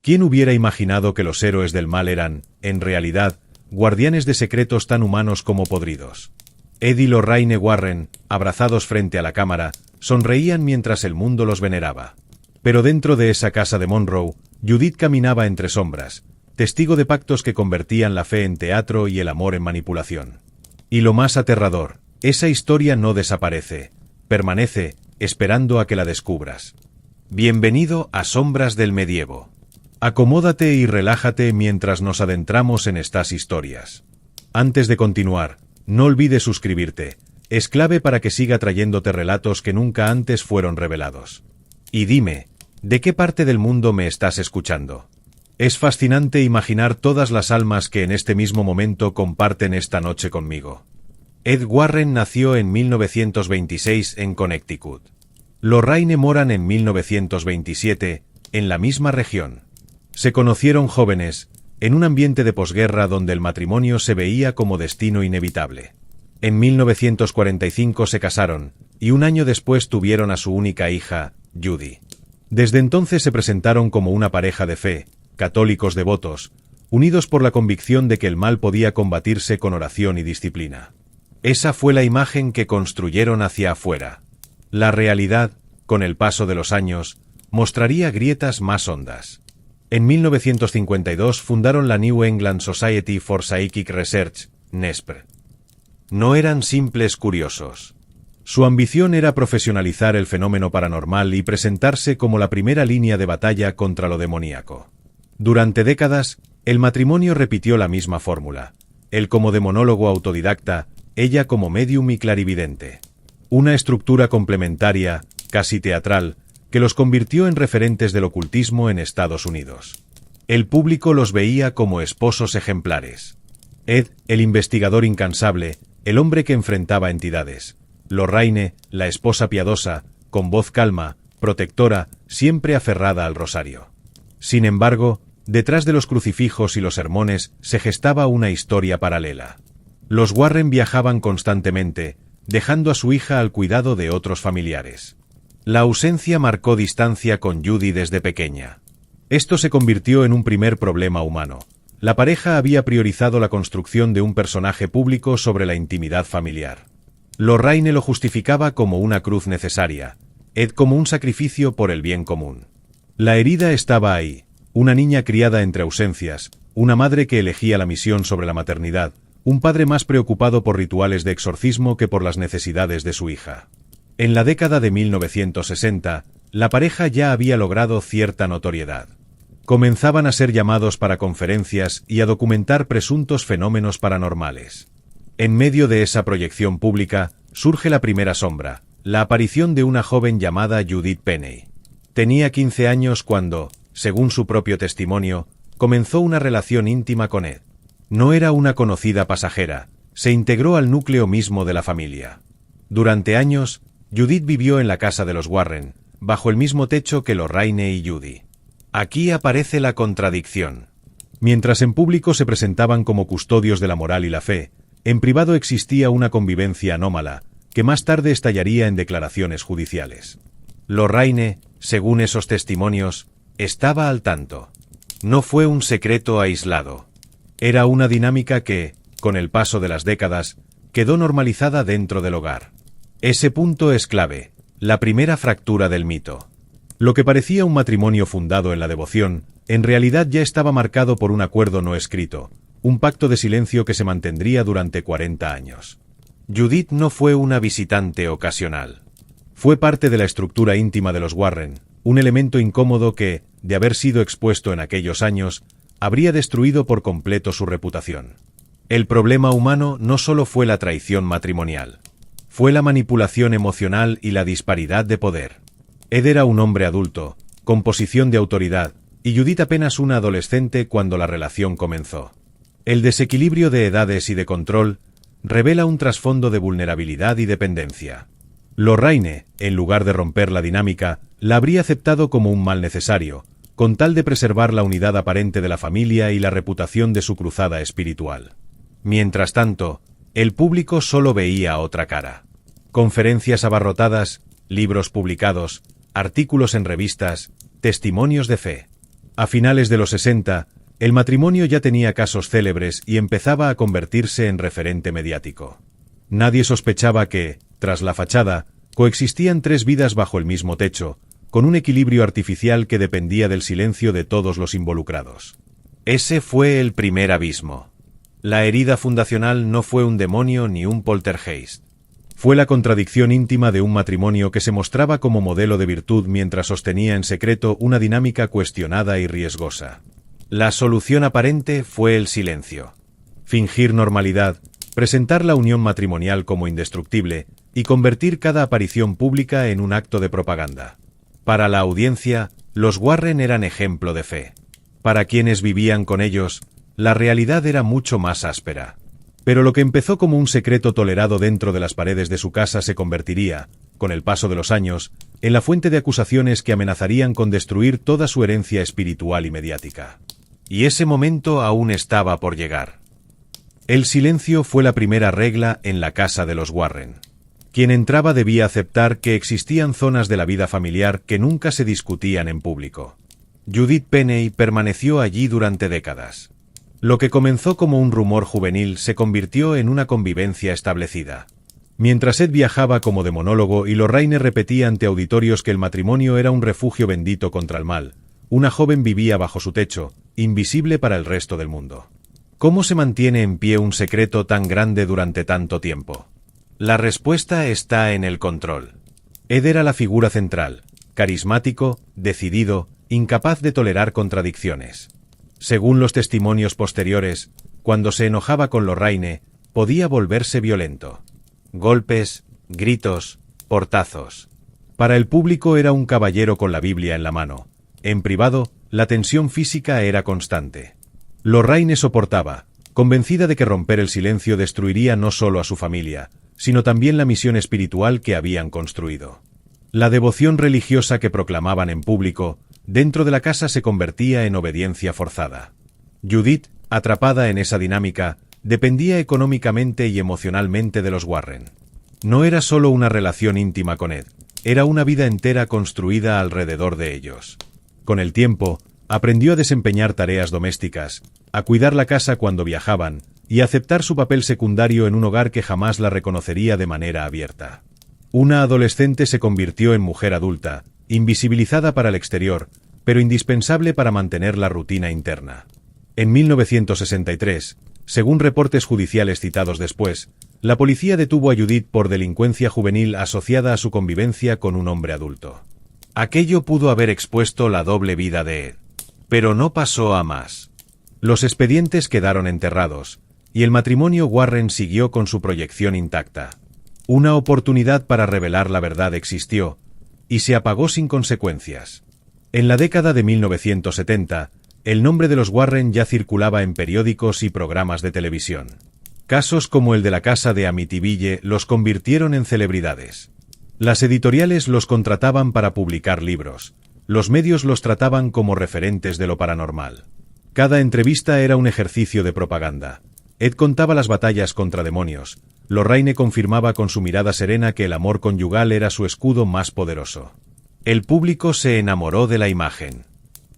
¿Quién hubiera imaginado que los héroes del mal eran, en realidad, guardianes de secretos tan humanos como podridos? Ed y Lorraine Warren, abrazados frente a la cámara, sonreían mientras el mundo los veneraba. Pero dentro de esa casa de Monroe, Judith caminaba entre sombras, testigo de pactos que convertían la fe en teatro y el amor en manipulación. Y lo más aterrador, esa historia no desaparece, permanece, esperando a que la descubras. Bienvenido a Sombras del Medievo. Acomódate y relájate mientras nos adentramos en estas historias. Antes de continuar, no olvides suscribirte, es clave para que siga trayéndote relatos que nunca antes fueron revelados. Y dime, ¿de qué parte del mundo me estás escuchando? Es fascinante imaginar todas las almas que en este mismo momento comparten esta noche conmigo. Ed Warren nació en 1926 en Connecticut. Lorraine Moran en 1927, en la misma región. Se conocieron jóvenes, en un ambiente de posguerra donde el matrimonio se veía como destino inevitable. En 1945 se casaron, y un año después tuvieron a su única hija, Judy. Desde entonces se presentaron como una pareja de fe, católicos devotos, unidos por la convicción de que el mal podía combatirse con oración y disciplina. Esa fue la imagen que construyeron hacia afuera. La realidad, con el paso de los años, mostraría grietas más hondas. En 1952 fundaron la New England Society for Psychic Research, NESPR. No eran simples curiosos. Su ambición era profesionalizar el fenómeno paranormal y presentarse como la primera línea de batalla contra lo demoníaco. Durante décadas, el matrimonio repitió la misma fórmula. Él como demonólogo autodidacta, ella como médium y clarividente. Una estructura complementaria, casi teatral, que los convirtió en referentes del ocultismo en Estados Unidos. El público los veía como esposos ejemplares. Ed, el investigador incansable, el hombre que enfrentaba entidades. Lorraine, la esposa piadosa, con voz calma, protectora, siempre aferrada al rosario. Sin embargo, detrás de los crucifijos y los sermones se gestaba una historia paralela. Los Warren viajaban constantemente, dejando a su hija al cuidado de otros familiares. La ausencia marcó distancia con Judy desde pequeña. Esto se convirtió en un primer problema humano. La pareja había priorizado la construcción de un personaje público sobre la intimidad familiar. Lorraine lo justificaba como una cruz necesaria, Ed como un sacrificio por el bien común. La herida estaba ahí, una niña criada entre ausencias, una madre que elegía la misión sobre la maternidad, un padre más preocupado por rituales de exorcismo que por las necesidades de su hija. En la década de 1960, la pareja ya había logrado cierta notoriedad. Comenzaban a ser llamados para conferencias y a documentar presuntos fenómenos paranormales. En medio de esa proyección pública, surge la primera sombra, la aparición de una joven llamada Judith Penney. Tenía 15 años cuando, según su propio testimonio, comenzó una relación íntima con Ed. No era una conocida pasajera, se integró al núcleo mismo de la familia. Durante años, Judith vivió en la casa de los Warren, bajo el mismo techo que Lorraine y Judy. Aquí aparece la contradicción. Mientras en público se presentaban como custodios de la moral y la fe, en privado existía una convivencia anómala, que más tarde estallaría en declaraciones judiciales. Lorraine, según esos testimonios, estaba al tanto. No fue un secreto aislado. Era una dinámica que, con el paso de las décadas, quedó normalizada dentro del hogar. Ese punto es clave, la primera fractura del mito. Lo que parecía un matrimonio fundado en la devoción, en realidad ya estaba marcado por un acuerdo no escrito, un pacto de silencio que se mantendría durante 40 años. Judith no fue una visitante ocasional. Fue parte de la estructura íntima de los Warren, un elemento incómodo que, de haber sido expuesto en aquellos años, habría destruido por completo su reputación. El problema humano no solo fue la traición matrimonial. Fue la manipulación emocional y la disparidad de poder. Ed era un hombre adulto, con posición de autoridad, y Judith apenas una adolescente cuando la relación comenzó. El desequilibrio de edades y de control revela un trasfondo de vulnerabilidad y dependencia. Lorraine, en lugar de romper la dinámica, la habría aceptado como un mal necesario, con tal de preservar la unidad aparente de la familia y la reputación de su cruzada espiritual. Mientras tanto, el público solo veía otra cara. Conferencias abarrotadas, libros publicados, artículos en revistas, testimonios de fe. A finales de los 60, el matrimonio ya tenía casos célebres y empezaba a convertirse en referente mediático. Nadie sospechaba que, tras la fachada, coexistían tres vidas bajo el mismo techo, con un equilibrio artificial que dependía del silencio de todos los involucrados. Ese fue el primer abismo. La herida fundacional no fue un demonio ni un poltergeist. Fue la contradicción íntima de un matrimonio que se mostraba como modelo de virtud mientras sostenía en secreto una dinámica cuestionada y riesgosa. La solución aparente fue el silencio. Fingir normalidad, presentar la unión matrimonial como indestructible y convertir cada aparición pública en un acto de propaganda. Para la audiencia, los Warren eran ejemplo de fe. Para quienes vivían con ellos, la realidad era mucho más áspera. Pero lo que empezó como un secreto tolerado dentro de las paredes de su casa se convertiría, con el paso de los años, en la fuente de acusaciones que amenazarían con destruir toda su herencia espiritual y mediática. Y ese momento aún estaba por llegar. El silencio fue la primera regla en la casa de los Warren. Quien entraba debía aceptar que existían zonas de la vida familiar que nunca se discutían en público. Judith Penney permaneció allí durante décadas. Lo que comenzó como un rumor juvenil se convirtió en una convivencia establecida. Mientras Ed viajaba como demonólogo y Lorraine repetía ante auditorios que el matrimonio era un refugio bendito contra el mal, una joven vivía bajo su techo, invisible para el resto del mundo. ¿Cómo se mantiene en pie un secreto tan grande durante tanto tiempo? La respuesta está en el control. Ed era la figura central, carismático, decidido, incapaz de tolerar contradicciones. Según los testimonios posteriores, cuando se enojaba con Lorraine, podía volverse violento. Golpes, gritos, portazos. Para el público era un caballero con la Biblia en la mano. En privado, la tensión física era constante. Lorraine soportaba, convencida de que romper el silencio destruiría no solo a su familia, sino también la misión espiritual que habían construido. La devoción religiosa que proclamaban en público, dentro de la casa se convertía en obediencia forzada. Judith, atrapada en esa dinámica, dependía económicamente y emocionalmente de los Warren. No era solo una relación íntima con Ed, era una vida entera construida alrededor de ellos. Con el tiempo, aprendió a desempeñar tareas domésticas, a cuidar la casa cuando viajaban, y a aceptar su papel secundario en un hogar que jamás la reconocería de manera abierta. Una adolescente se convirtió en mujer adulta, invisibilizada para el exterior, pero indispensable para mantener la rutina interna. En 1963, según reportes judiciales citados después, la policía detuvo a Judith por delincuencia juvenil asociada a su convivencia con un hombre adulto. Aquello pudo haber expuesto la doble vida de Ed. Pero no pasó a más. Los expedientes quedaron enterrados, y el matrimonio Warren siguió con su proyección intacta. Una oportunidad para revelar la verdad existió, y se apagó sin consecuencias. En la década de 1970, el nombre de los Warren ya circulaba en periódicos y programas de televisión. Casos como el de la casa de Amityville los convirtieron en celebridades. Las editoriales los contrataban para publicar libros. Los medios los trataban como referentes de lo paranormal. Cada entrevista era un ejercicio de propaganda. Ed contaba las batallas contra demonios. Lorraine confirmaba con su mirada serena que el amor conyugal era su escudo más poderoso. El público se enamoró de la imagen.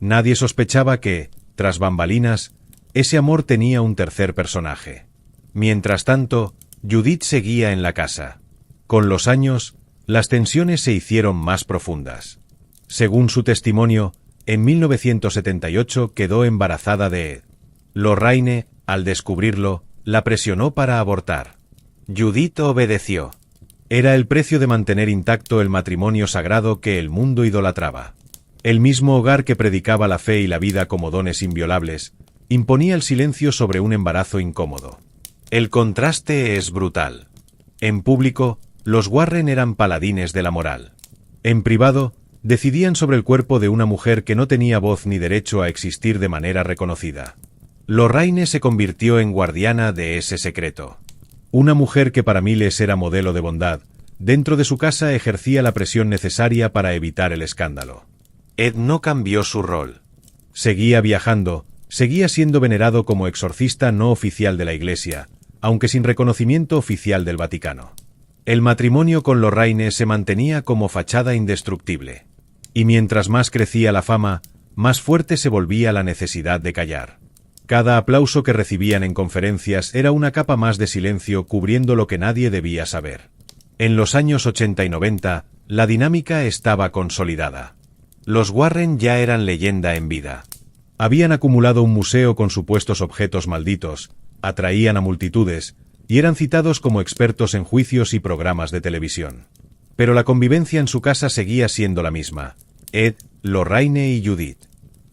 Nadie sospechaba que, tras bambalinas, ese amor tenía un tercer personaje. Mientras tanto, Judith seguía en la casa. Con los años, las tensiones se hicieron más profundas. Según su testimonio, en 1978 quedó embarazada de Ed. Lorraine, al descubrirlo, la presionó para abortar. Judith obedeció. Era el precio de mantener intacto el matrimonio sagrado que el mundo idolatraba. El mismo hogar que predicaba la fe y la vida como dones inviolables, imponía el silencio sobre un embarazo incómodo. El contraste es brutal. En público, los Warren eran paladines de la moral. En privado, decidían sobre el cuerpo de una mujer que no tenía voz ni derecho a existir de manera reconocida. Lorraine se convirtió en guardiana de ese secreto. Una mujer que para miles era modelo de bondad, dentro de su casa ejercía la presión necesaria para evitar el escándalo. Ed no cambió su rol. Seguía viajando, seguía siendo venerado como exorcista no oficial de la Iglesia, aunque sin reconocimiento oficial del Vaticano. El matrimonio con Lorraine se mantenía como fachada indestructible. Y mientras más crecía la fama, más fuerte se volvía la necesidad de callar. Cada aplauso que recibían en conferencias era una capa más de silencio cubriendo lo que nadie debía saber. En los años 80 y 90, la dinámica estaba consolidada. Los Warren ya eran leyenda en vida. Habían acumulado un museo con supuestos objetos malditos, atraían a multitudes, y eran citados como expertos en juicios y programas de televisión. Pero la convivencia en su casa seguía siendo la misma: Ed, Lorraine y Judith.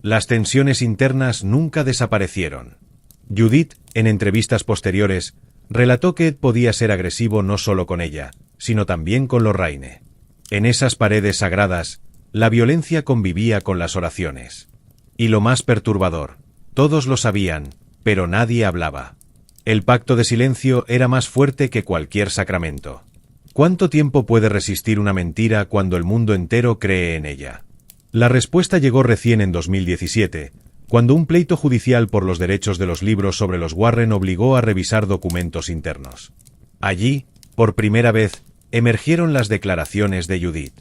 Las tensiones internas nunca desaparecieron. Judith, en entrevistas posteriores, relató que Ed podía ser agresivo no solo con ella, sino también con Lorraine. En esas paredes sagradas, la violencia convivía con las oraciones. Y lo más perturbador, todos lo sabían, pero nadie hablaba. El pacto de silencio era más fuerte que cualquier sacramento. ¿Cuánto tiempo puede resistir una mentira cuando el mundo entero cree en ella? La respuesta llegó recién en 2017, cuando un pleito judicial por los derechos de los libros sobre los Warren obligó a revisar documentos internos. Allí, por primera vez, emergieron las declaraciones de Judith.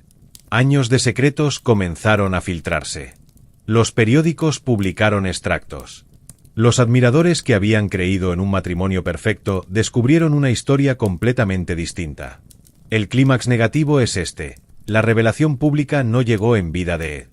Años de secretos comenzaron a filtrarse. Los periódicos publicaron extractos. Los admiradores que habían creído en un matrimonio perfecto descubrieron una historia completamente distinta. El clímax negativo es este: la revelación pública no llegó en vida de Ed.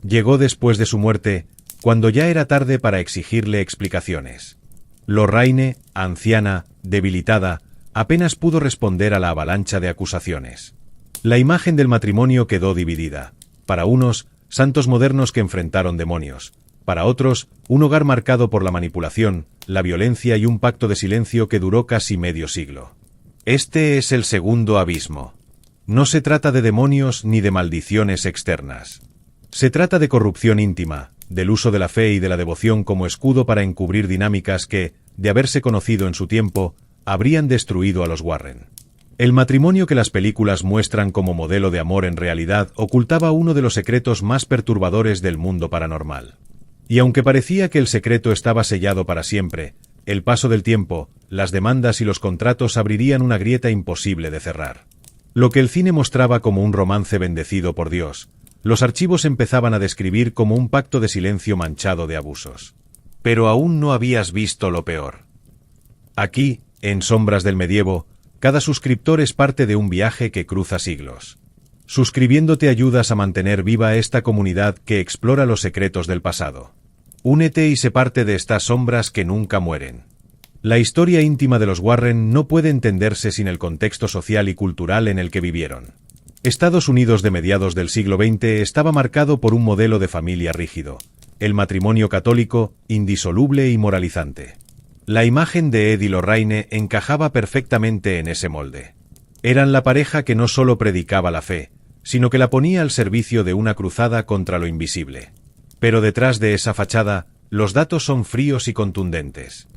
Llegó después de su muerte, cuando ya era tarde para exigirle explicaciones. Lorraine, anciana, debilitada, apenas pudo responder a la avalancha de acusaciones. La imagen del matrimonio quedó dividida. Para unos, santos modernos que enfrentaron demonios. Para otros, un hogar marcado por la manipulación, la violencia y un pacto de silencio que duró casi medio siglo. Este es el segundo abismo. No se trata de demonios ni de maldiciones externas. Se trata de corrupción íntima, del uso de la fe y de la devoción como escudo para encubrir dinámicas que, de haberse conocido en su tiempo, habrían destruido a los Warren. El matrimonio que las películas muestran como modelo de amor en realidad ocultaba uno de los secretos más perturbadores del mundo paranormal. Y aunque parecía que el secreto estaba sellado para siempre, el paso del tiempo, las demandas y los contratos abrirían una grieta imposible de cerrar. Lo que el cine mostraba como un romance bendecido por Dios, los archivos empezaban a describir como un pacto de silencio manchado de abusos. Pero aún no habías visto lo peor. Aquí, en Sombras del Medievo, cada suscriptor es parte de un viaje que cruza siglos. Suscribiéndote ayudas a mantener viva esta comunidad que explora los secretos del pasado. Únete y sé parte de estas sombras que nunca mueren. La historia íntima de los Warren no puede entenderse sin el contexto social y cultural en el que vivieron. Estados Unidos de mediados del siglo XX estaba marcado por un modelo de familia rígido, el matrimonio católico, indisoluble y moralizante. La imagen de Ed y Lorraine encajaba perfectamente en ese molde. Eran la pareja que no solo predicaba la fe, sino que la ponía al servicio de una cruzada contra lo invisible. Pero detrás de esa fachada, los datos son fríos y contundentes.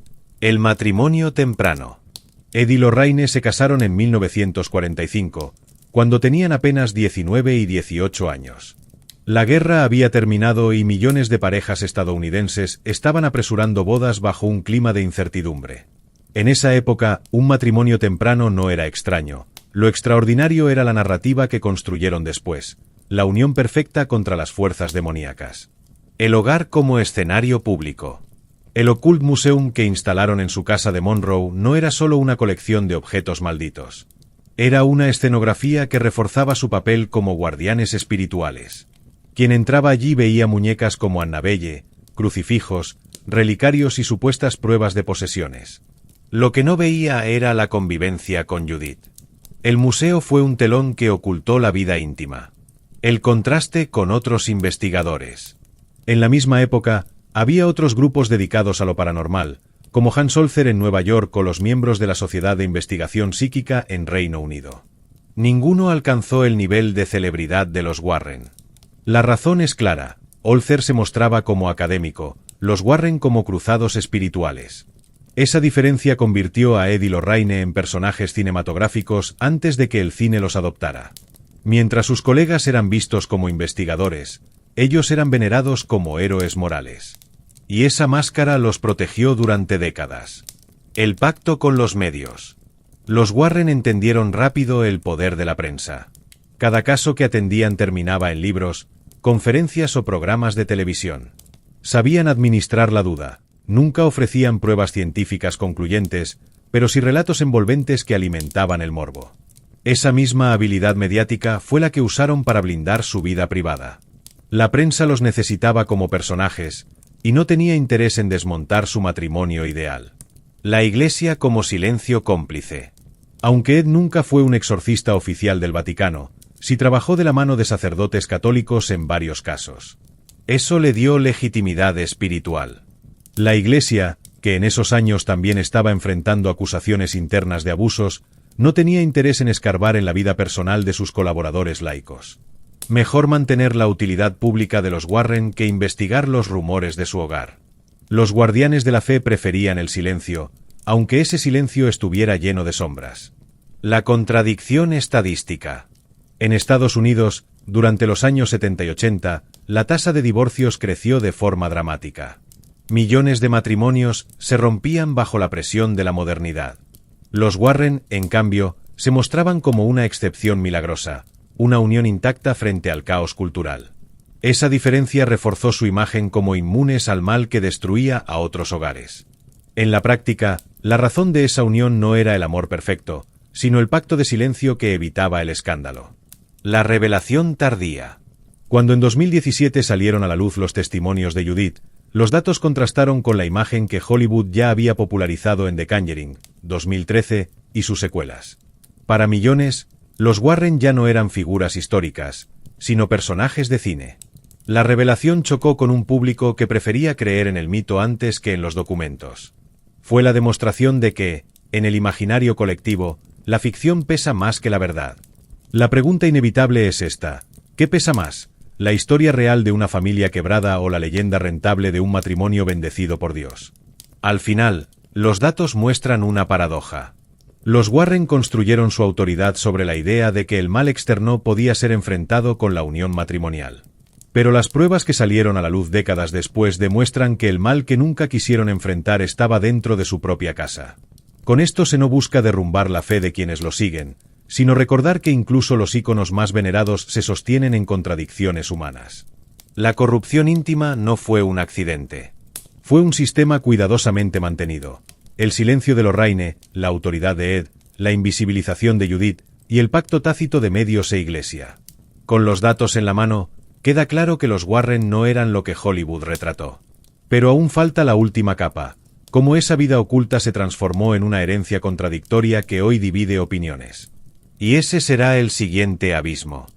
El matrimonio temprano. Ed y Lorraine se casaron en 1945, cuando tenían apenas 19 y 18 años. La guerra había terminado y millones de parejas estadounidenses estaban apresurando bodas bajo un clima de incertidumbre. En esa época, un matrimonio temprano no era extraño. Lo extraordinario era la narrativa que construyeron después, la unión perfecta contra las fuerzas demoníacas. El hogar como escenario público. El Occult Museum que instalaron en su casa de Monroe no era solo una colección de objetos malditos. Era una escenografía que reforzaba su papel como guardianes espirituales. Quien entraba allí veía muñecas como Annabelle, crucifijos, relicarios y supuestas pruebas de posesiones. Lo que no veía era la convivencia con Judith. El museo fue un telón que ocultó la vida íntima. El contraste con otros investigadores. En la misma época, había otros grupos dedicados a lo paranormal, como Hans Holzer en Nueva York o los miembros de la Sociedad de Investigación Psíquica en Reino Unido. Ninguno alcanzó el nivel de celebridad de los Warren. La razón es clara: Holzer se mostraba como académico, los Warren como cruzados espirituales. Esa diferencia convirtió a Ed y Lorraine en personajes cinematográficos antes de que el cine los adoptara. Mientras sus colegas eran vistos como investigadores, ellos eran venerados como héroes morales. Y esa máscara los protegió durante décadas. El pacto con los medios. Los Warren entendieron rápido el poder de la prensa. Cada caso que atendían terminaba en libros, conferencias o programas de televisión. Sabían administrar la duda, nunca ofrecían pruebas científicas concluyentes, pero sí relatos envolventes que alimentaban el morbo. Esa misma habilidad mediática fue la que usaron para blindar su vida privada. La prensa los necesitaba como personajes, y no tenía interés en desmontar su matrimonio ideal. La Iglesia como silencio cómplice. Aunque Ed nunca fue un exorcista oficial del Vaticano, sí trabajó de la mano de sacerdotes católicos en varios casos. Eso le dio legitimidad espiritual. La Iglesia, que en esos años también estaba enfrentando acusaciones internas de abusos, no tenía interés en escarbar en la vida personal de sus colaboradores laicos. Mejor mantener la utilidad pública de los Warren que investigar los rumores de su hogar. Los guardianes de la fe preferían el silencio, aunque ese silencio estuviera lleno de sombras. La contradicción estadística. En Estados Unidos, durante los años 70 y 80, la tasa de divorcios creció de forma dramática. Millones de matrimonios se rompían bajo la presión de la modernidad. Los Warren, en cambio, se mostraban como una excepción milagrosa, una unión intacta frente al caos cultural. Esa diferencia reforzó su imagen como inmunes al mal que destruía a otros hogares. En la práctica, la razón de esa unión no era el amor perfecto, sino el pacto de silencio que evitaba el escándalo. La revelación tardía. Cuando en 2017 salieron a la luz los testimonios de Judith, los datos contrastaron con la imagen que Hollywood ya había popularizado en The Conjuring, 2013, y sus secuelas. Para millones, los Warren ya no eran figuras históricas, sino personajes de cine. La revelación chocó con un público que prefería creer en el mito antes que en los documentos. Fue la demostración de que, en el imaginario colectivo, la ficción pesa más que la verdad. La pregunta inevitable es esta: ¿qué pesa más? ¿La historia real de una familia quebrada o la leyenda rentable de un matrimonio bendecido por Dios? Al final, los datos muestran una paradoja. Los Warren construyeron su autoridad sobre la idea de que el mal externo podía ser enfrentado con la unión matrimonial. Pero las pruebas que salieron a la luz décadas después demuestran que el mal que nunca quisieron enfrentar estaba dentro de su propia casa. Con esto se no busca derrumbar la fe de quienes lo siguen, sino recordar que incluso los íconos más venerados se sostienen en contradicciones humanas. La corrupción íntima no fue un accidente. Fue un sistema cuidadosamente mantenido. El silencio de Lorraine, la autoridad de Ed, la invisibilización de Judith y el pacto tácito de medios e iglesia. Con los datos en la mano, queda claro que los Warren no eran lo que Hollywood retrató. Pero aún falta la última capa, cómo esa vida oculta se transformó en una herencia contradictoria que hoy divide opiniones. Y ese será el siguiente abismo.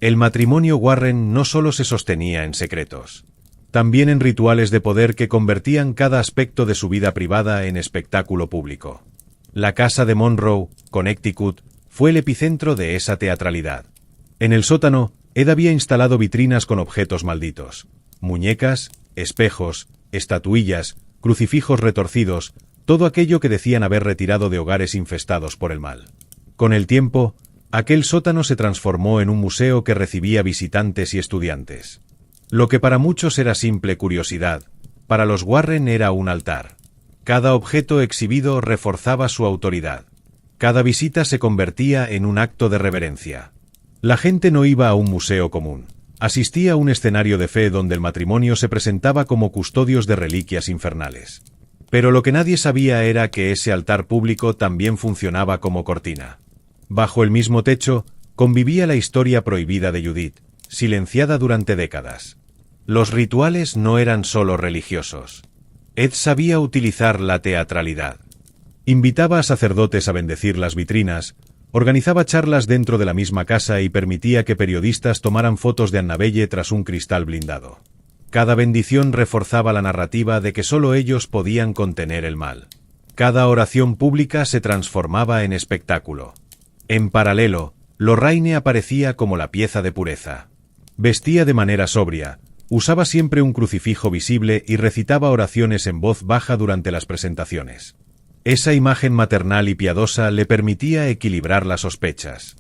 El matrimonio Warren no solo se sostenía en secretos, también en rituales de poder que convertían cada aspecto de su vida privada en espectáculo público. La casa de Monroe, Connecticut, fue el epicentro de esa teatralidad. En el sótano, Ed había instalado vitrinas con objetos malditos: muñecas, espejos, estatuillas, crucifijos retorcidos, todo aquello que decían haber retirado de hogares infestados por el mal. Con el tiempo, aquel sótano se transformó en un museo que recibía visitantes y estudiantes. Lo que para muchos era simple curiosidad, para los Warren era un altar. Cada objeto exhibido reforzaba su autoridad. Cada visita se convertía en un acto de reverencia. La gente no iba a un museo común. Asistía a un escenario de fe donde el matrimonio se presentaba como custodios de reliquias infernales. Pero lo que nadie sabía era que ese altar público también funcionaba como cortina. Bajo el mismo techo, convivía la historia prohibida de Judith, silenciada durante décadas. Los rituales no eran solo religiosos. Ed sabía utilizar la teatralidad. Invitaba a sacerdotes a bendecir las vitrinas, organizaba charlas dentro de la misma casa y permitía que periodistas tomaran fotos de Annabelle tras un cristal blindado. Cada bendición reforzaba la narrativa de que solo ellos podían contener el mal. Cada oración pública se transformaba en espectáculo. En paralelo, Lorraine aparecía como la pieza de pureza. Vestía de manera sobria, usaba siempre un crucifijo visible y recitaba oraciones en voz baja durante las presentaciones. Esa imagen maternal y piadosa le permitía equilibrar las sospechas.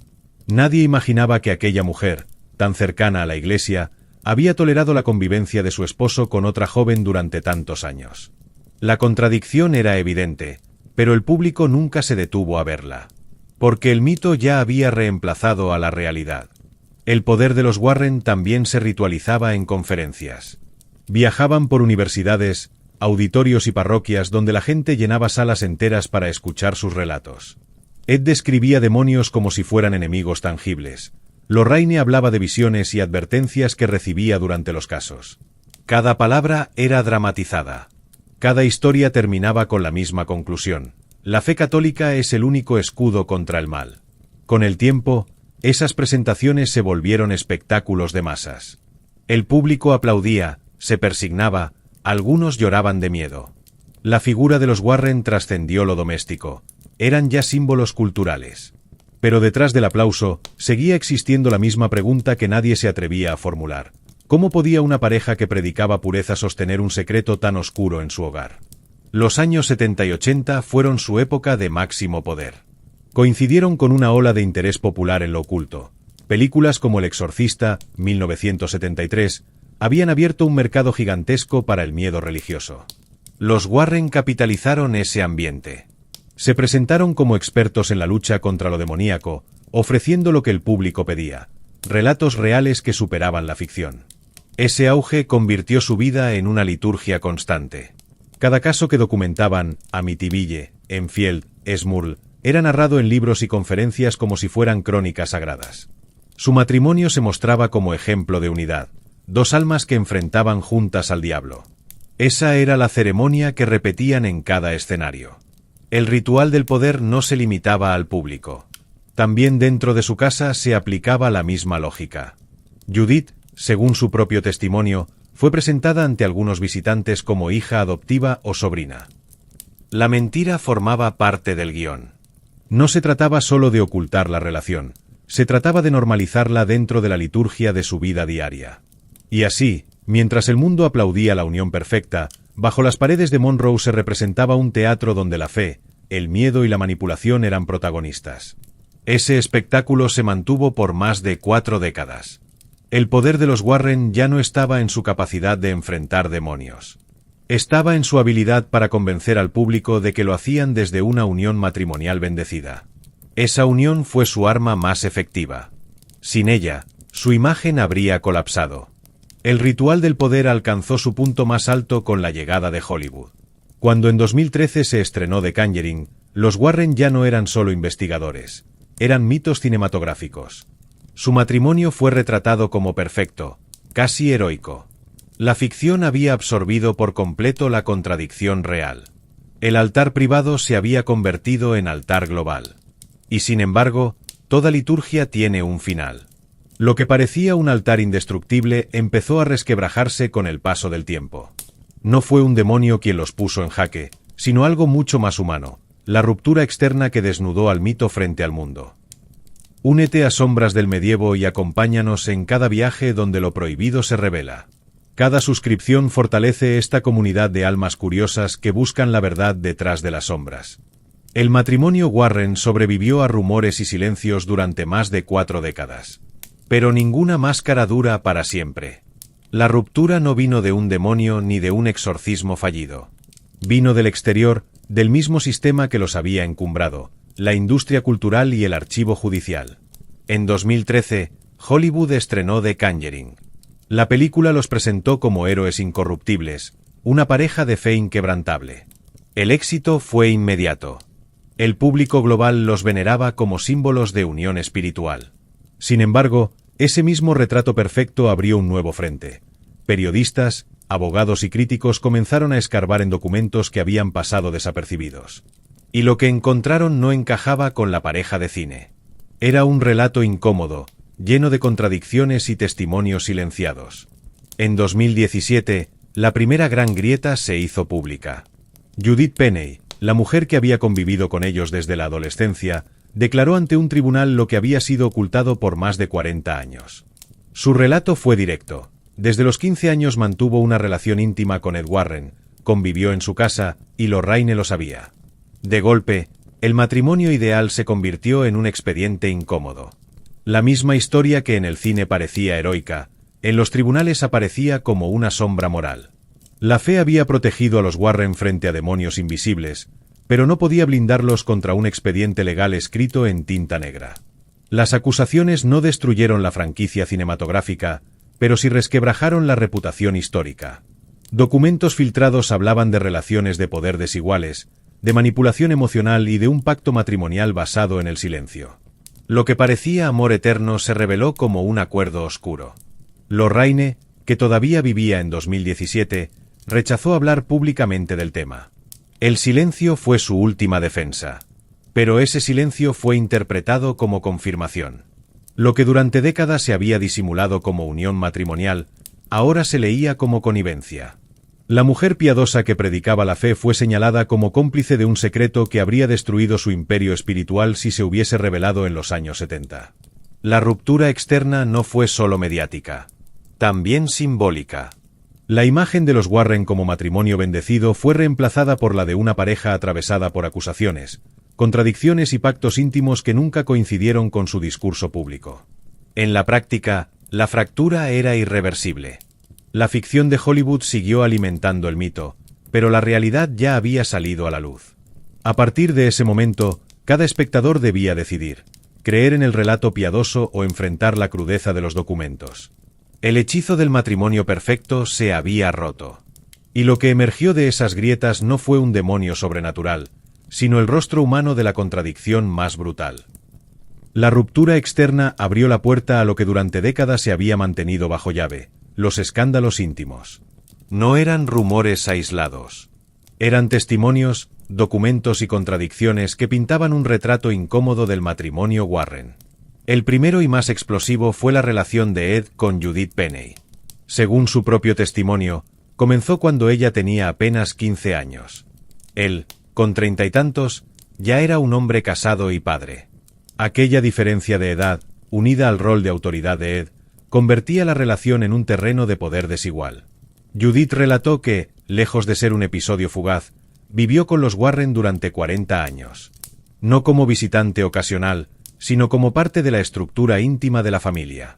Nadie imaginaba que aquella mujer, tan cercana a la iglesia, había tolerado la convivencia de su esposo con otra joven durante tantos años. La contradicción era evidente, pero el público nunca se detuvo a verla. Porque el mito ya había reemplazado a la realidad. El poder de los Warren también se ritualizaba en conferencias. Viajaban por universidades, auditorios y parroquias donde la gente llenaba salas enteras para escuchar sus relatos. Ed describía demonios como si fueran enemigos tangibles. Lorraine hablaba de visiones y advertencias que recibía durante los casos. Cada palabra era dramatizada. Cada historia terminaba con la misma conclusión. La fe católica es el único escudo contra el mal. Con el tiempo, esas presentaciones se volvieron espectáculos de masas. El público aplaudía, se persignaba, algunos lloraban de miedo. La figura de los Warren trascendió lo doméstico. Eran ya símbolos culturales. Pero detrás del aplauso, seguía existiendo la misma pregunta que nadie se atrevía a formular. ¿Cómo podía una pareja que predicaba pureza sostener un secreto tan oscuro en su hogar? Los años 70 y 80 fueron su época de máximo poder. Coincidieron con una ola de interés popular en lo oculto. Películas como El Exorcista, 1973, habían abierto un mercado gigantesco para el miedo religioso. Los Warren capitalizaron ese ambiente. Se presentaron como expertos en la lucha contra lo demoníaco, ofreciendo lo que el público pedía, relatos reales que superaban la ficción. Ese auge convirtió su vida en una liturgia constante. Cada caso que documentaban, Amityville, Enfield, Smurl, era narrado en libros y conferencias como si fueran crónicas sagradas. Su matrimonio se mostraba como ejemplo de unidad, dos almas que enfrentaban juntas al diablo. Esa era la ceremonia que repetían en cada escenario. El ritual del poder no se limitaba al público. También dentro de su casa se aplicaba la misma lógica. Judith, según su propio testimonio, fue presentada ante algunos visitantes como hija adoptiva o sobrina. La mentira formaba parte del guión. No se trataba solo de ocultar la relación, se trataba de normalizarla dentro de la liturgia de su vida diaria. Y así, mientras el mundo aplaudía la unión perfecta, bajo las paredes de Monroe se representaba un teatro donde la fe, el miedo y la manipulación eran protagonistas. Ese espectáculo se mantuvo por más de 4 décadas. El poder de los Warren ya no estaba en su capacidad de enfrentar demonios. Estaba en su habilidad para convencer al público de que lo hacían desde una unión matrimonial bendecida. Esa unión fue su arma más efectiva. Sin ella, su imagen habría colapsado. El ritual del poder alcanzó su punto más alto con la llegada de Hollywood. Cuando en 2013 se estrenó The Conjuring, los Warren ya no eran solo investigadores, eran mitos cinematográficos. Su matrimonio fue retratado como perfecto, casi heroico. La ficción había absorbido por completo la contradicción real. El altar privado se había convertido en altar global. Y sin embargo, toda liturgia tiene un final. Lo que parecía un altar indestructible empezó a resquebrajarse con el paso del tiempo. No fue un demonio quien los puso en jaque, sino algo mucho más humano, la ruptura externa que desnudó al mito frente al mundo. Únete a Sombras del Medievo y acompáñanos en cada viaje donde lo prohibido se revela. Cada suscripción fortalece esta comunidad de almas curiosas que buscan la verdad detrás de las sombras. El matrimonio Warren sobrevivió a rumores y silencios durante más de 4 décadas. Pero ninguna máscara dura para siempre. La ruptura no vino de un demonio ni de un exorcismo fallido. Vino del exterior, del mismo sistema que los había encumbrado, la industria cultural y el archivo judicial. En 2013, Hollywood estrenó The Conjuring. La película los presentó como héroes incorruptibles, una pareja de fe inquebrantable. El éxito fue inmediato. El público global los veneraba como símbolos de unión espiritual. Sin embargo, ese mismo retrato perfecto abrió un nuevo frente. Periodistas, abogados y críticos comenzaron a escarbar en documentos que habían pasado desapercibidos. Y lo que encontraron no encajaba con la pareja de cine. Era un relato incómodo, lleno de contradicciones y testimonios silenciados. En 2017, la primera gran grieta se hizo pública. Judith Penney, la mujer que había convivido con ellos desde la adolescencia, declaró ante un tribunal lo que había sido ocultado por más de 40 años. Su relato fue directo. Desde los 15 años mantuvo una relación íntima con Ed Warren, convivió en su casa, y Lorraine lo sabía. De golpe, el matrimonio ideal se convirtió en un expediente incómodo. La misma historia que en el cine parecía heroica, en los tribunales aparecía como una sombra moral. La fe había protegido a los Warren frente a demonios invisibles, pero no podía blindarlos contra un expediente legal escrito en tinta negra. Las acusaciones no destruyeron la franquicia cinematográfica, pero sí resquebrajaron la reputación histórica. Documentos filtrados hablaban de relaciones de poder desiguales, de manipulación emocional y de un pacto matrimonial basado en el silencio. Lo que parecía amor eterno se reveló como un acuerdo oscuro. Lorraine, que todavía vivía en 2017, rechazó hablar públicamente del tema. El silencio fue su última defensa. Pero ese silencio fue interpretado como confirmación. Lo que durante décadas se había disimulado como unión matrimonial, ahora se leía como connivencia. La mujer piadosa que predicaba la fe fue señalada como cómplice de un secreto que habría destruido su imperio espiritual si se hubiese revelado en los años 70. La ruptura externa no fue solo mediática, también simbólica. La imagen de los Warren como matrimonio bendecido fue reemplazada por la de una pareja atravesada por acusaciones, contradicciones y pactos íntimos que nunca coincidieron con su discurso público. En la práctica, la fractura era irreversible. La ficción de Hollywood siguió alimentando el mito, pero la realidad ya había salido a la luz. A partir de ese momento, cada espectador debía decidir, creer en el relato piadoso o enfrentar la crudeza de los documentos. El hechizo del matrimonio perfecto se había roto. Y lo que emergió de esas grietas no fue un demonio sobrenatural, sino el rostro humano de la contradicción más brutal. La ruptura externa abrió la puerta a lo que durante décadas se había mantenido bajo llave, los escándalos íntimos. No eran rumores aislados. Eran testimonios, documentos y contradicciones que pintaban un retrato incómodo del matrimonio Warren. El primero y más explosivo fue la relación de Ed con Judith Penney. Según su propio testimonio, comenzó cuando ella tenía apenas 15 años. Él, con 30 y tantos, ya era un hombre casado y padre. Aquella diferencia de edad, unida al rol de autoridad de Ed, convertía la relación en un terreno de poder desigual. Judith relató que, lejos de ser un episodio fugaz, vivió con los Warren durante 40 años. No como visitante ocasional, sino como parte de la estructura íntima de la familia.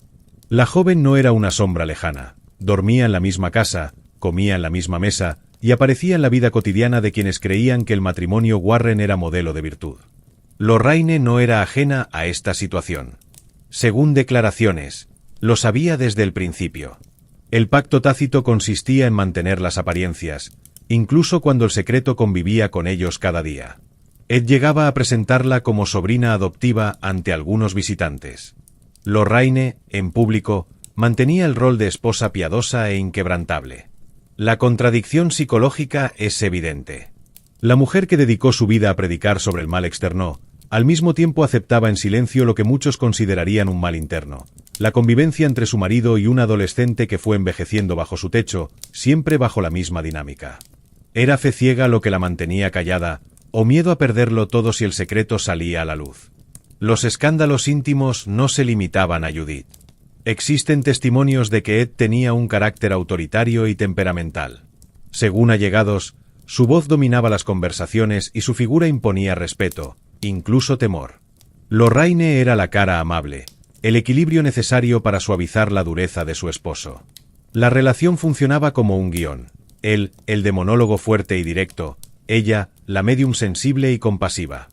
La joven no era una sombra lejana, dormía en la misma casa, comía en la misma mesa, y aparecía en la vida cotidiana de quienes creían que el matrimonio Warren era modelo de virtud. Lorraine no era ajena a esta situación. Según declaraciones, lo sabía desde el principio. El pacto tácito consistía en mantener las apariencias, incluso cuando el secreto convivía con ellos cada día. Ed llegaba a presentarla como sobrina adoptiva ante algunos visitantes. Lorraine, en público, mantenía el rol de esposa piadosa e inquebrantable. La contradicción psicológica es evidente. La mujer que dedicó su vida a predicar sobre el mal externo, al mismo tiempo aceptaba en silencio lo que muchos considerarían un mal interno, la convivencia entre su marido y un adolescente que fue envejeciendo bajo su techo, siempre bajo la misma dinámica. ¿Era fe ciega lo que la mantenía callada, o miedo a perderlo todo si el secreto salía a la luz? Los escándalos íntimos no se limitaban a Judith. Existen testimonios de que Ed tenía un carácter autoritario y temperamental. Según allegados, su voz dominaba las conversaciones y su figura imponía respeto, incluso temor. Lorraine era la cara amable, el equilibrio necesario para suavizar la dureza de su esposo. La relación funcionaba como un guión. Él, el de monólogo fuerte y directo, ella, la medium sensible y compasiva.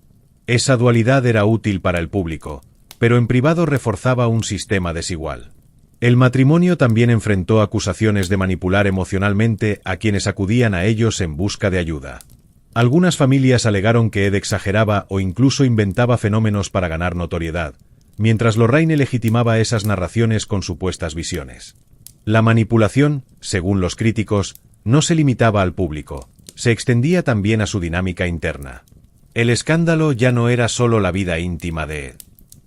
Esa dualidad era útil para el público, pero en privado reforzaba un sistema desigual. El matrimonio también enfrentó acusaciones de manipular emocionalmente a quienes acudían a ellos en busca de ayuda. Algunas familias alegaron que Ed exageraba o incluso inventaba fenómenos para ganar notoriedad, mientras Lorraine legitimaba esas narraciones con supuestas visiones. La manipulación, según los críticos, no se limitaba al público, se extendía también a su dinámica interna. El escándalo ya no era solo la vida íntima de Ed.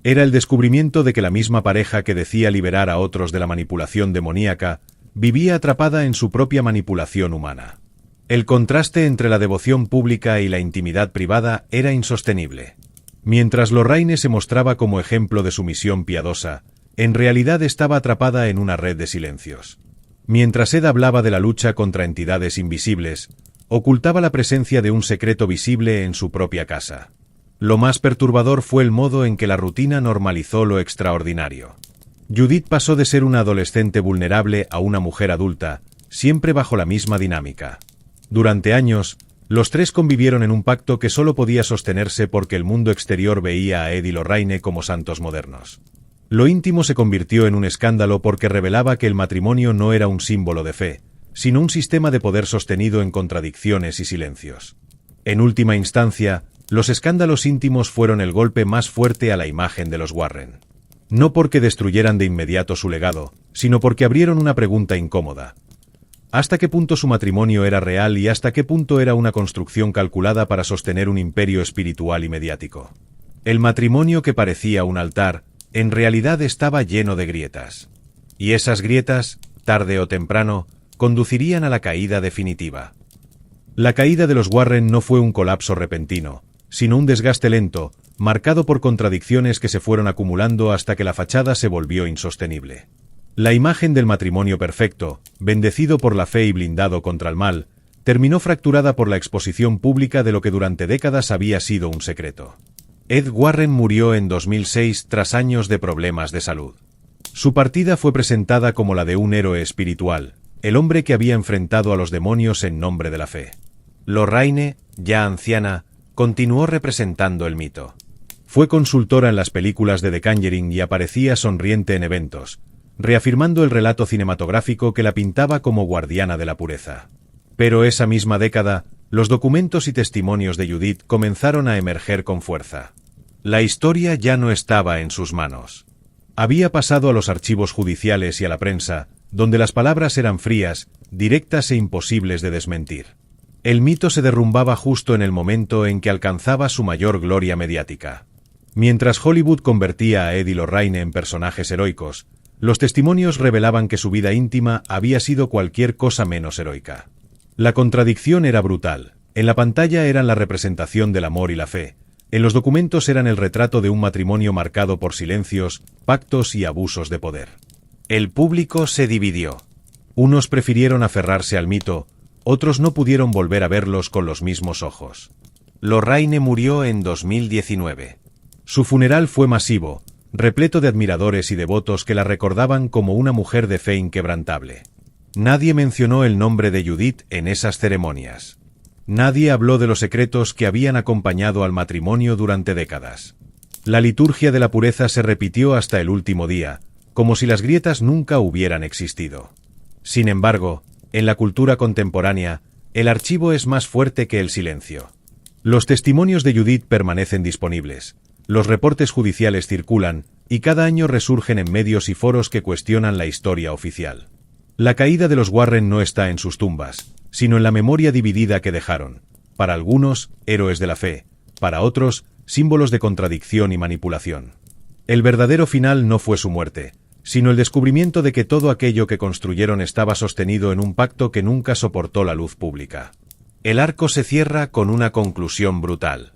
Era el descubrimiento de que la misma pareja que decía liberar a otros de la manipulación demoníaca, vivía atrapada en su propia manipulación humana. El contraste entre la devoción pública y la intimidad privada era insostenible. Mientras Lorraine se mostraba como ejemplo de sumisión piadosa, en realidad estaba atrapada en una red de silencios. Mientras Ed hablaba de la lucha contra entidades invisibles, ocultaba la presencia de un secreto visible en su propia casa. Lo más perturbador fue el modo en que la rutina normalizó lo extraordinario. Judith pasó de ser una adolescente vulnerable a una mujer adulta, siempre bajo la misma dinámica. Durante años, Los tres convivieron en un pacto que solo podía sostenerse porque el mundo exterior veía a Ed y Lorraine como santos modernos. Lo íntimo se convirtió en un escándalo porque revelaba que el matrimonio no era un símbolo de fe, sino un sistema de poder sostenido en contradicciones y silencios. En última instancia, los escándalos íntimos fueron el golpe más fuerte a la imagen de los Warren. No porque destruyeran de inmediato su legado, sino porque abrieron una pregunta incómoda. ¿Hasta qué punto su matrimonio era real y hasta qué punto era una construcción calculada para sostener un imperio espiritual y mediático? El matrimonio que parecía un altar, en realidad estaba lleno de grietas. Y esas grietas, tarde o temprano, conducirían a la caída definitiva. La caída de los Warren no fue un colapso repentino, sino un desgaste lento, marcado por contradicciones que se fueron acumulando hasta que la fachada se volvió insostenible. La imagen del matrimonio perfecto, bendecido por la fe y blindado contra el mal, terminó fracturada por la exposición pública de lo que durante décadas había sido un secreto. Ed Warren murió en 2006 tras años de problemas de salud. Su partida fue presentada como la de un héroe espiritual, el hombre que había enfrentado a los demonios en nombre de la fe. Lorraine, ya anciana, continuó representando el mito. Fue consultora en las películas de The Conjuring y aparecía sonriente en eventos, reafirmando el relato cinematográfico que la pintaba como guardiana de la pureza. Pero esa misma década, los documentos y testimonios de Judith comenzaron a emerger con fuerza. La historia ya no estaba en sus manos. Había pasado a los archivos judiciales y a la prensa, donde las palabras eran frías, directas e imposibles de desmentir. El mito se derrumbaba justo en el momento en que alcanzaba su mayor gloria mediática. Mientras Hollywood convertía a Ed y Lorraine en personajes heroicos, los testimonios revelaban que su vida íntima había sido cualquier cosa menos heroica. La contradicción era brutal. En la pantalla eran la representación del amor y la fe. En los documentos eran el retrato de un matrimonio marcado por silencios, pactos y abusos de poder. El público se dividió. Unos prefirieron aferrarse al mito, otros no pudieron volver a verlos con los mismos ojos. Lorraine murió en 2019. Su funeral fue masivo, repleto de admiradores y devotos que la recordaban como una mujer de fe inquebrantable. Nadie mencionó el nombre de Judith en esas ceremonias. Nadie habló de los secretos que habían acompañado al matrimonio durante décadas. La liturgia de la pureza se repitió hasta el último día, como si las grietas nunca hubieran existido. Sin embargo, en la cultura contemporánea, el archivo es más fuerte que el silencio. Los testimonios de Judith permanecen disponibles. Los reportes judiciales circulan, y cada año resurgen en medios y foros que cuestionan la historia oficial. La caída de los Warren no está en sus tumbas, sino en la memoria dividida que dejaron. Para algunos, héroes de la fe, para otros, símbolos de contradicción y manipulación. El verdadero final no fue su muerte, sino el descubrimiento de que todo aquello que construyeron estaba sostenido en un pacto que nunca soportó la luz pública. El arco se cierra con una conclusión brutal.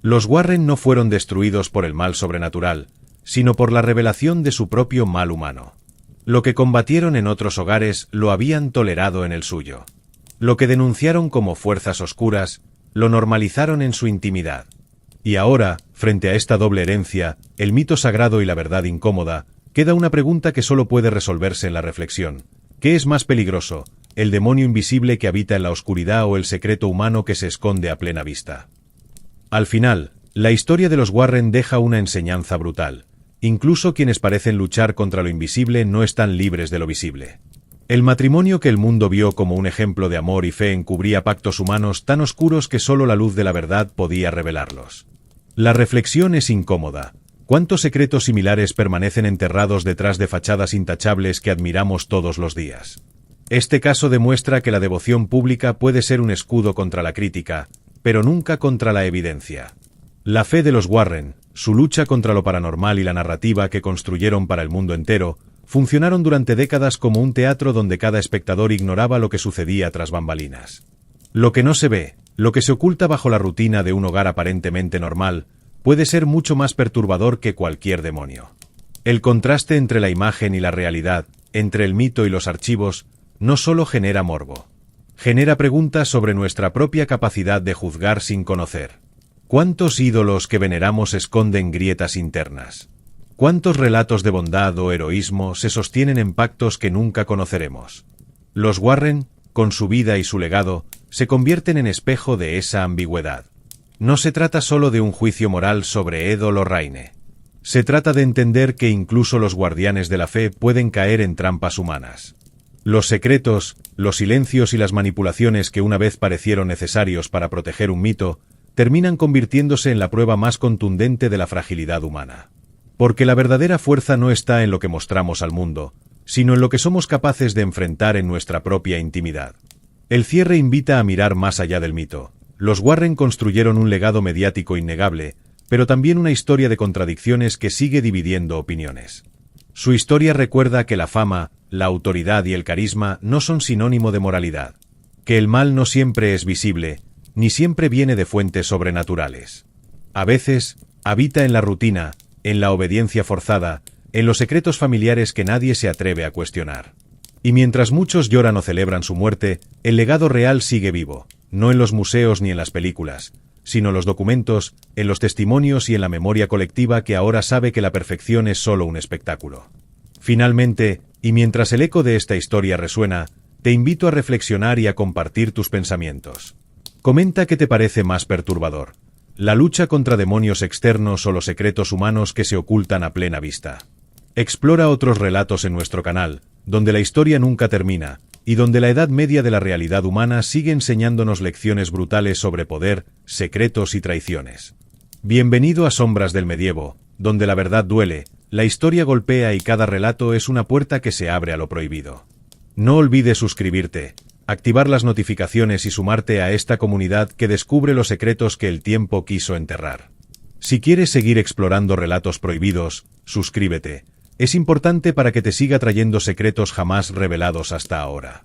Los Warren no fueron destruidos por el mal sobrenatural, sino por la revelación de su propio mal humano. Lo que combatieron en otros hogares lo habían tolerado en el suyo. Lo que denunciaron como fuerzas oscuras, lo normalizaron en su intimidad. Y ahora, frente a esta doble herencia, el mito sagrado y la verdad incómoda, queda una pregunta que solo puede resolverse en la reflexión. ¿Qué es más peligroso, el demonio invisible que habita en la oscuridad o el secreto humano que se esconde a plena vista? Al final, la historia de los Warren deja una enseñanza brutal. Incluso quienes parecen luchar contra lo invisible no están libres de lo visible. El matrimonio que el mundo vio como un ejemplo de amor y fe encubría pactos humanos tan oscuros que solo la luz de la verdad podía revelarlos. La reflexión es incómoda. ¿Cuántos secretos similares permanecen enterrados detrás de fachadas intachables que admiramos todos los días? Este caso demuestra que la devoción pública puede ser un escudo contra la crítica, pero nunca contra la evidencia. La fe de los Warren, su lucha contra lo paranormal y la narrativa que construyeron para el mundo entero, funcionaron durante décadas como un teatro donde cada espectador ignoraba lo que sucedía tras bambalinas. Lo que no se ve, lo que se oculta bajo la rutina de un hogar aparentemente normal, puede ser mucho más perturbador que cualquier demonio. El contraste entre la imagen y la realidad, entre el mito y los archivos, no solo genera morbo. Genera preguntas sobre nuestra propia capacidad de juzgar sin conocer. ¿Cuántos ídolos que veneramos esconden grietas internas? ¿Cuántos relatos de bondad o heroísmo se sostienen en pactos que nunca conoceremos? Los Warren, con su vida y su legado, se convierten en espejo de esa ambigüedad. No se trata solo de un juicio moral sobre Ed o Lorraine. Se trata de entender que incluso los guardianes de la fe pueden caer en trampas humanas. Los secretos, los silencios y las manipulaciones que una vez parecieron necesarios para proteger un mito, terminan convirtiéndose en la prueba más contundente de la fragilidad humana. Porque la verdadera fuerza no está en lo que mostramos al mundo, sino en lo que somos capaces de enfrentar en nuestra propia intimidad. El cierre invita a mirar más allá del mito. Los Warren construyeron un legado mediático innegable, pero también una historia de contradicciones que sigue dividiendo opiniones. Su historia recuerda que la fama, la autoridad y el carisma no son sinónimo de moralidad, que el mal no siempre es visible, ni siempre viene de fuentes sobrenaturales. A veces, habita en la rutina, en la obediencia forzada, en los secretos familiares que nadie se atreve a cuestionar. Y mientras muchos lloran o celebran su muerte, el legado real sigue vivo, no en los museos ni en las películas, sino en los documentos, en los testimonios y en la memoria colectiva que ahora sabe que la perfección es solo un espectáculo. Finalmente, y mientras el eco de esta historia resuena, te invito a reflexionar y a compartir tus pensamientos. Comenta qué te parece más perturbador: la lucha contra demonios externos o los secretos humanos que se ocultan a plena vista. Explora otros relatos en nuestro canal, donde la historia nunca termina, y donde la edad media de la realidad humana sigue enseñándonos lecciones brutales sobre poder, secretos y traiciones. Bienvenido a Sombras del Medievo, donde la verdad duele, la historia golpea y cada relato es una puerta que se abre a lo prohibido. No olvides suscribirte, activar las notificaciones y sumarte a esta comunidad que descubre los secretos que el tiempo quiso enterrar. Si quieres seguir explorando relatos prohibidos, suscríbete. Es importante para que te siga trayendo secretos jamás revelados hasta ahora.